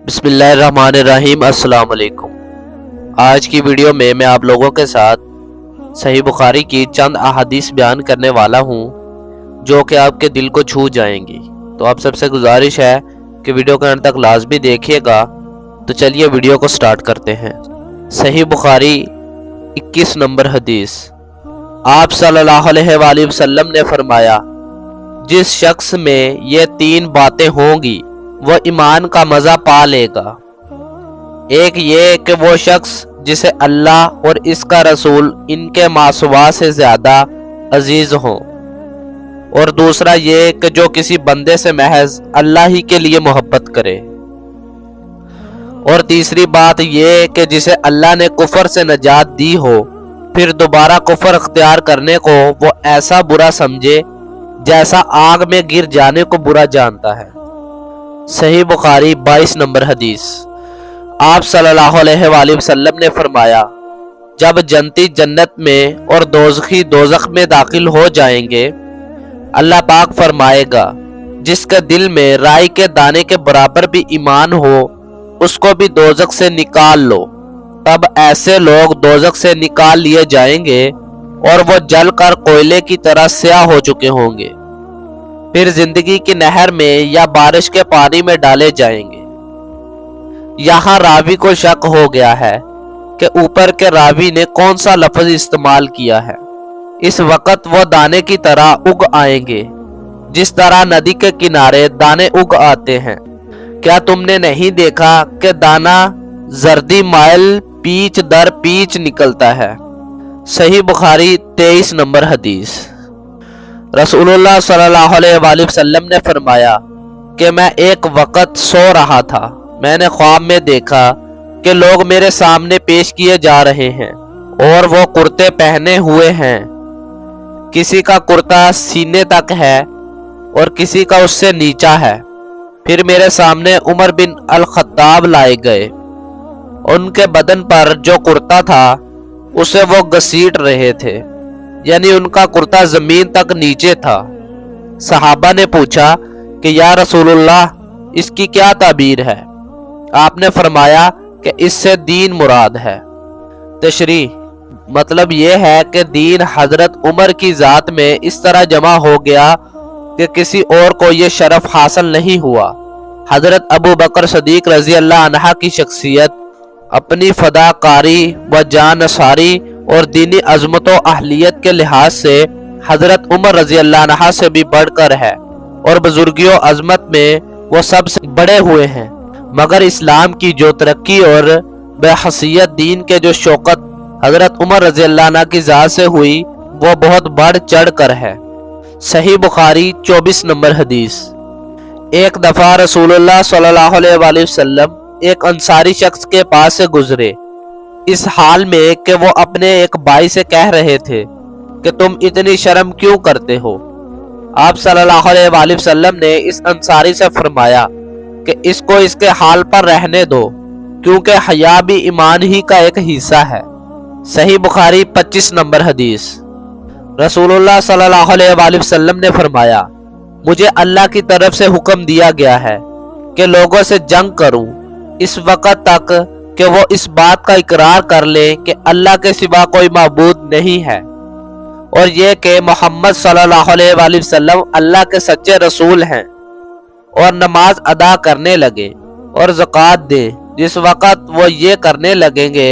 بسم اللہ الرحمن الرحیم۔ السلام علیکم۔ آج کی ویڈیو میں آپ لوگوں کے ساتھ صحیح بخاری کی چند احادیث بیان کرنے والا ہوں جو کہ آپ کے دل کو چھو جائیں گی۔ تو آپ سب سے گزارش ہے کہ ویڈیو کے انت تک لازمی دیکھیے گا۔ تو چلیے ویڈیو کو سٹارٹ کرتے ہیں۔ صحیح بخاری 21 نمبر حدیث۔ آپ صلی اللہ علیہ وآلہ وسلم نے فرمایا، جس شخص میں یہ 3 باتیں ہوں گی وہ ایمان کا مزہ پا لے گا۔ ایک یہ کہ وہ شخص جسے اللہ اور اس کا رسول ان کے ماسوا سے زیادہ عزیز ہوں، اور دوسرا یہ کہ جو کسی بندے سے محض اللہ ہی کے لیے محبت کرے، اور تیسری بات یہ کہ جسے اللہ نے کفر سے نجات دی ہو پھر دوبارہ کفر اختیار کرنے کو وہ ایسا برا سمجھے جیسا آگ میں گر جانے کو برا جانتا ہے۔ صحیح بخاری 22 نمبر حدیث۔ آپ صلی اللہ علیہ وآلہ وسلم نے فرمایا، جب جنتی جنت میں اور دوزخی دوزخ میں داخل ہو جائیں گے، اللہ پاک فرمائے گا، جس کے دل میں رائی کے دانے کے برابر بھی ایمان ہو اس کو بھی دوزخ سے نکال لو۔ تب ایسے لوگ دوزخ سے نکال لیے جائیں گے اور وہ جل کر کوئلے کی طرح سیاہ ہو چکے ہوں گے، پھر زندگی کی نہر میں یا بارش کے پانی میں ڈالے جائیں گے۔ یہاں راوی کو شک ہو گیا ہے کہ اوپر کے راوی نے کون سا لفظ استعمال کیا ہے۔ اس وقت وہ دانے کی طرح اگ آئیں گے جس طرح ندی کے کنارے دانے اگ آتے ہیں۔ کیا تم نے نہیں دیکھا کہ دانہ زردی مائل پیچ در پیچ نکلتا ہے؟ صحیح بخاری 23 نمبر حدیث۔ رسول اللہ صلی اللہ علیہ وآلہ وسلم نے فرمایا کہ میں ایک وقت سو رہا تھا، میں نے خواب میں دیکھا کہ لوگ میرے سامنے پیش کیے جا رہے ہیں اور وہ کرتے پہنے ہوئے ہیں، کسی کا کرتا سینے تک ہے اور کسی کا اس سے نیچا ہے۔ پھر میرے سامنے عمر بن الخطاب لائے گئے، ان کے بدن پر جو کرتا تھا اسے وہ گھسیٹ رہے تھے، یعنی ان کا کرتا زمین تک نیچے تھا۔ صحابہ نے پوچھا کہ یا رسول اللہ، اس کی کیا تعبیر ہے؟ آپ نے فرمایا کہ اس سے دین مراد ہے۔ تشریح مطلب یہ ہے کہ دین حضرت عمر کی ذات میں اس طرح جمع ہو گیا کہ کسی اور کو یہ شرف حاصل نہیں ہوا۔ حضرت ابو بکر صدیق رضی اللہ عنہ کی شخصیت اپنی فداکاری و جانثاری اور دینی عظمت و اہلیت کے لحاظ سے حضرت عمر رضی اللہ عنہ سے بھی بڑھ کر ہے، اور بزرگی و عظمت میں وہ سب سے بڑے ہوئے ہیں، مگر اسلام کی جو ترقی اور بے حیثیت دین کے جو شوکت حضرت عمر رضی اللہ عنہ کی ذات سے ہوئی وہ بہت بڑھ چڑھ کر ہے۔ صحیح بخاری 24 نمبر حدیث۔ ایک دفعہ رسول اللہ صلی اللہ علیہ وآلہ وسلم ایک انصاری شخص کے پاس سے گزرے، اس حال میں کہ وہ اپنے ایک بھائی سے کہہ رہے تھے کہ تم اتنی شرم کیوں کرتے ہو؟ آپ صلی اللہ علیہ وآلہ وسلم نے اس انصاری سے فرمایا کہ اس کو اس کے حال پر رہنے دو، کیونکہ حیا بھی ایمان ہی کا ایک حصہ ہے۔ صحیح بخاری 25 نمبر حدیث۔ رسول اللہ صلی اللہ علیہ وآلہ وسلم نے فرمایا، مجھے اللہ کی طرف سے حکم دیا گیا ہے کہ لوگوں سے جنگ کروں اس وقت تک کہ وہ اس بات کا اقرار کر لے کہ اللہ کے سوا کوئی معبود نہیں ہے، اور یہ کہ محمد صلی اللہ علیہ وآلہ وسلم اللہ کے سچے رسول ہیں، اور نماز ادا کرنے لگے اور زکوٰۃ دیں۔ جس وقت وہ یہ کرنے لگیں گے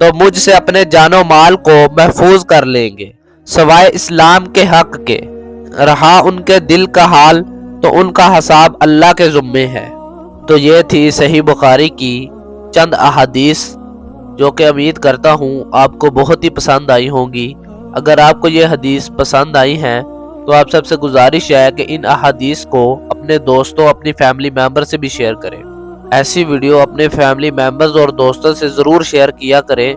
تو مجھ سے اپنے جان و مال کو محفوظ کر لیں گے سوائے اسلام کے حق کے۔ رہا ان کے دل کا حال تو ان کا حساب اللہ کے ذمے ہے۔ تو یہ تھی صحیح بخاری کی چند احادیث جو کہ امید کرتا ہوں آپ کو بہت ہی پسند آئی ہوں گی۔ اگر آپ کو یہ حدیث پسند آئی ہیں تو آپ سب سے گزارش ہے کہ ان احادیث کو اپنے دوستوں اپنی فیملی ممبر سے بھی شیئر کریں۔ ایسی ویڈیو اپنے فیملی ممبرز اور دوستوں سے ضرور شیئر کیا کریں۔